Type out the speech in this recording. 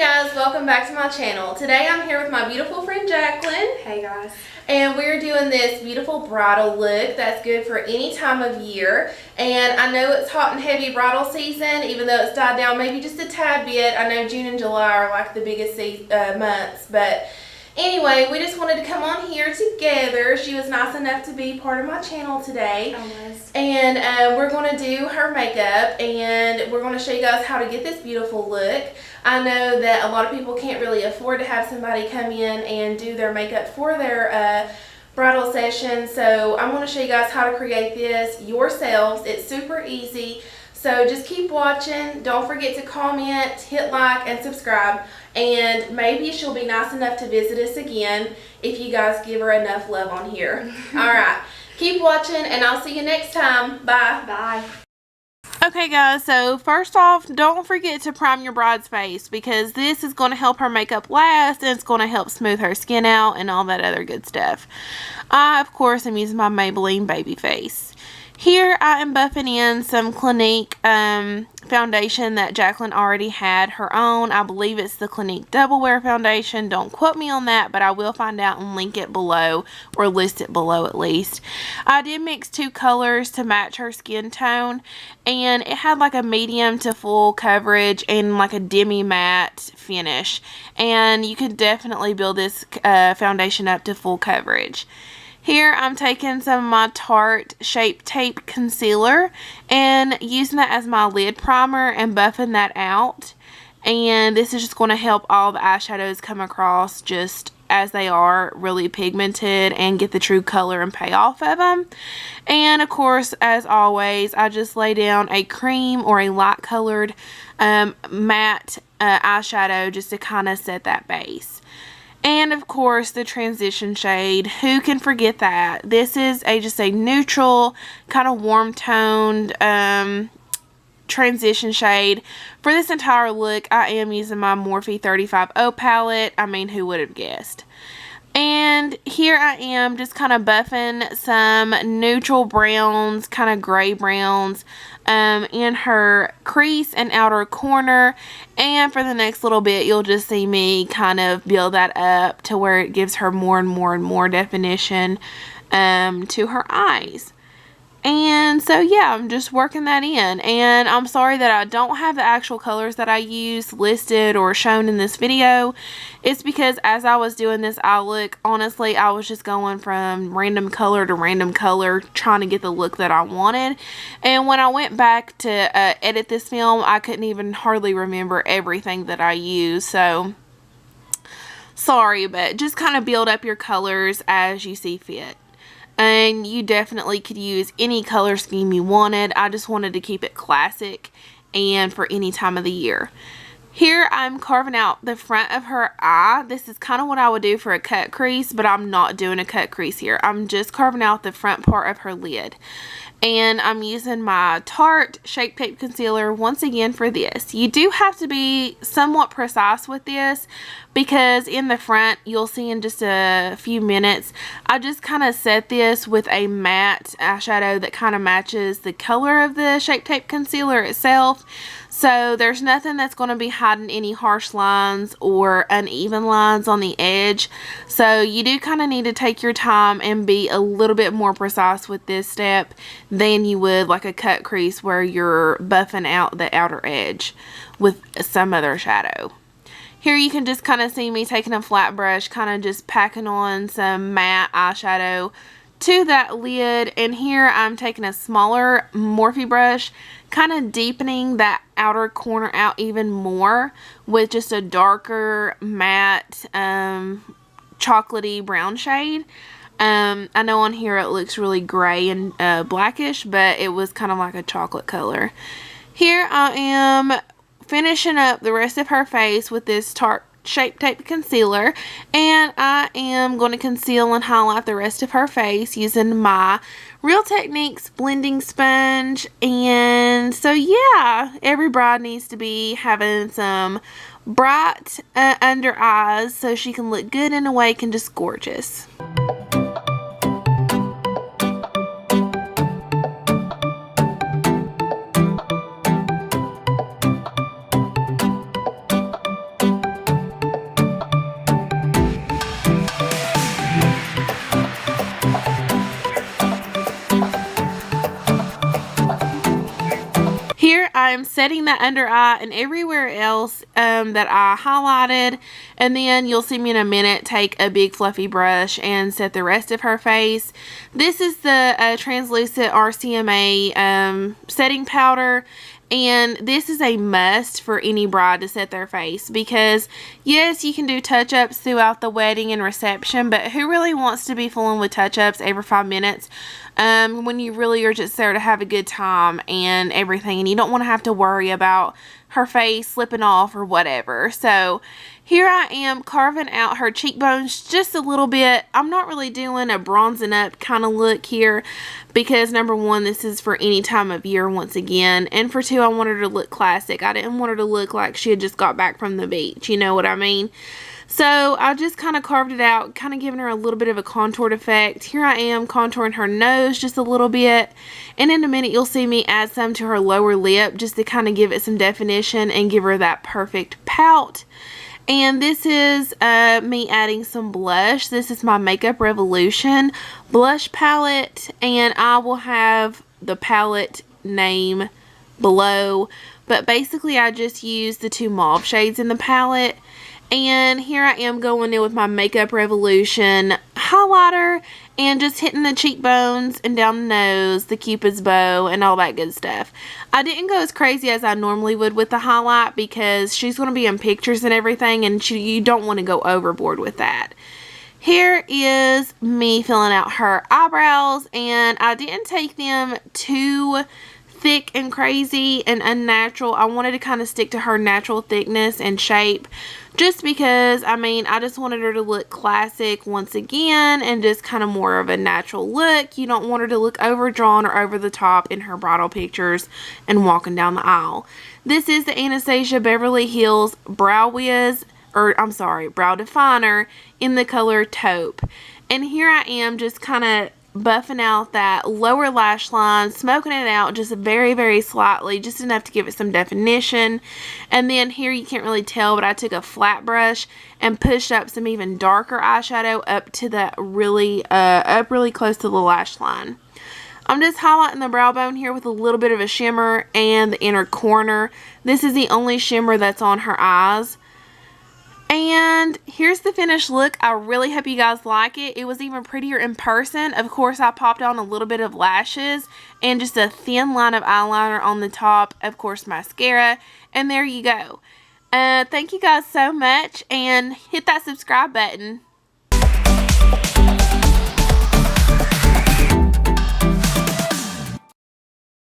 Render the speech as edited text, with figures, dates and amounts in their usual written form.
guys, welcome back to my channel. Today I'm here with my beautiful friend Jacqueline. Hey guys. And we're doing this beautiful bridal look that's good for any time of year. And I know it's hot and heavy bridal season, even though it's died down maybe just a tad bit. I know June and July are like the biggest months, but anyway, we just wanted to come on here together. She was nice enough to be part of my channel today. Almost. And we're going to do her makeup, and we're going to show you guys how to get this beautiful look. I know that a lot of people can't really afford to have somebody come in and do their makeup for their bridal session. So I'm going to show you guys how to create this yourselves. It's super easy. So just keep watching. Don't forget to comment, hit like, and subscribe. And maybe she'll be nice enough to visit us again if you guys give her enough love on here. Alright, keep watching and I'll see you next time. Bye. Bye. Okay guys, so first off, don't forget to prime your bride's face, because this is going to help her makeup last, and it's going to help smooth her skin out and all that other good stuff. I, of course, am using my Maybelline baby face. Here I am buffing in some Clinique foundation that Jacqueline already had her own. I believe it's the Clinique Double Wear Foundation. Don't quote me on that, but I will find out and link it below, or list it below at least. I did mix two colors to match her skin tone, and it had like a medium to full coverage and like a demi matte finish. And you could definitely build this foundation up to full coverage. Here I'm taking some of my Tarte Shape Tape Concealer and using that as my lid primer and buffing that out. And this is just going to help all the eyeshadows come across just as they are, really pigmented, and get the true color and payoff of them. And of course, as always, I just lay down a cream or a light colored matte eyeshadow just to kind of set that base. And of course, the transition shade. Who can forget that? This is just a neutral, kind of warm toned transition shade. For this entire look, I am using my Morphe 35O palette. I mean, who would have guessed? And here I am just kind of buffing some neutral browns, kind of gray browns, in her crease and outer corner. And for the next little bit, you'll just see me kind of build that up to where it gives her more and more and more definition to her eyes. And so yeah, I'm just working that in, and I'm sorry that I don't have the actual colors that I use listed or shown in this video. It's because as I was doing this eye look, honestly, I was just going from random color to random color trying to get the look that I wanted. And when I went back to edit this film, I couldn't even hardly remember everything that I used. So sorry, but just kind of build up your colors as you see fit. And you definitely could use any color scheme you wanted. I just wanted to keep it classic and for any time of the year. Here I'm carving out the front of her eye. This is kind of what I would do for a cut crease, but I'm not doing a cut crease here. I'm just carving out the front part of her lid. And I'm using my Tarte Shape Tape Concealer once again for this. You do have to be somewhat precise with this, because in the front, you'll see in just a few minutes, I just kind of set this with a matte eyeshadow that kind of matches the color of the Shape Tape Concealer itself. So there's nothing that's going to be hiding any harsh lines or uneven lines on the edge. So you do kind of need to take your time and be a little bit more precise with this step than you would like a cut crease where you're buffing out the outer edge with some other shadow. Here you can just kind of see me taking a flat brush, kind of just packing on some matte eyeshadow to that lid. And here I'm taking a smaller Morphe brush, kind of deepening that outer corner out even more with just a darker matte chocolatey brown shade. I know on here it looks really gray and blackish, but it was kind of like a chocolate color. Here I am finishing up the rest of her face with this Tarte Shape Tape Concealer, and I am going to conceal and highlight the rest of her face using my Real Techniques blending sponge. And so yeah, every bride needs to be having some bright under eyes so she can look good and awake and just gorgeous. I'm setting that under eye and everywhere else that I highlighted. And then you'll see me in a minute take a big fluffy brush and set the rest of her face. This is the translucent RCMA setting powder. And this is a must for any bride to set their face, because yes, you can do touch-ups throughout the wedding and reception, but who really wants to be fooling with touch-ups every 5 minutes when you really are just there to have a good time and everything, and you don't want to have to worry about her face slipping off or whatever. So here I am carving out her cheekbones just a little bit. I'm not really doing a bronzing up kind of look here because number one, this is for any time of year once again, and for two, I want her to look classic. I didn't want her to look like she had just got back from the beach, you know what I mean? So I just kind of carved it out, kind of giving her a little bit of a contoured effect. Here I am contouring her nose just a little bit. And in a minute you'll see me add some to her lower lip just to kind of give it some definition and give her that perfect pout. And this is me adding some blush. This is my Makeup Revolution blush palette. And I will have the palette name below. But basically I just used the 2 mauve shades in the palette. And here I am going in with my Makeup Revolution highlighter and just hitting the cheekbones and down the nose, the cupid's bow, and all that good stuff. I didn't go as crazy as I normally would with the highlight because she's going to be in pictures and everything, and you don't want to go overboard with that. Here is me filling out her eyebrows, and I didn't take them too thick and crazy and unnatural. I wanted to kind of stick to her natural thickness and shape, just because, I mean, I just wanted her to look classic once again and just kind of more of a natural look. You don't want her to look overdrawn or over the top in her bridal pictures and walking down the aisle. This is the Anastasia Beverly Hills Brow Definer in the color Taupe. And here I am just kind of buffing out that lower lash line, smoking it out just very, very slightly, just enough to give it some definition. And then here you can't really tell, but I took a flat brush and pushed up some even darker eyeshadow up to that really close to the lash line. I'm just highlighting the brow bone here with a little bit of a shimmer and the inner corner. This is the only shimmer that's on her eyes. And here's the finished look. I really hope you guys like it. It was even prettier in person. Of course, I popped on a little bit of lashes and just a thin line of eyeliner on the top. Of course, mascara. And there you go. Thank you guys so much. And hit that subscribe button.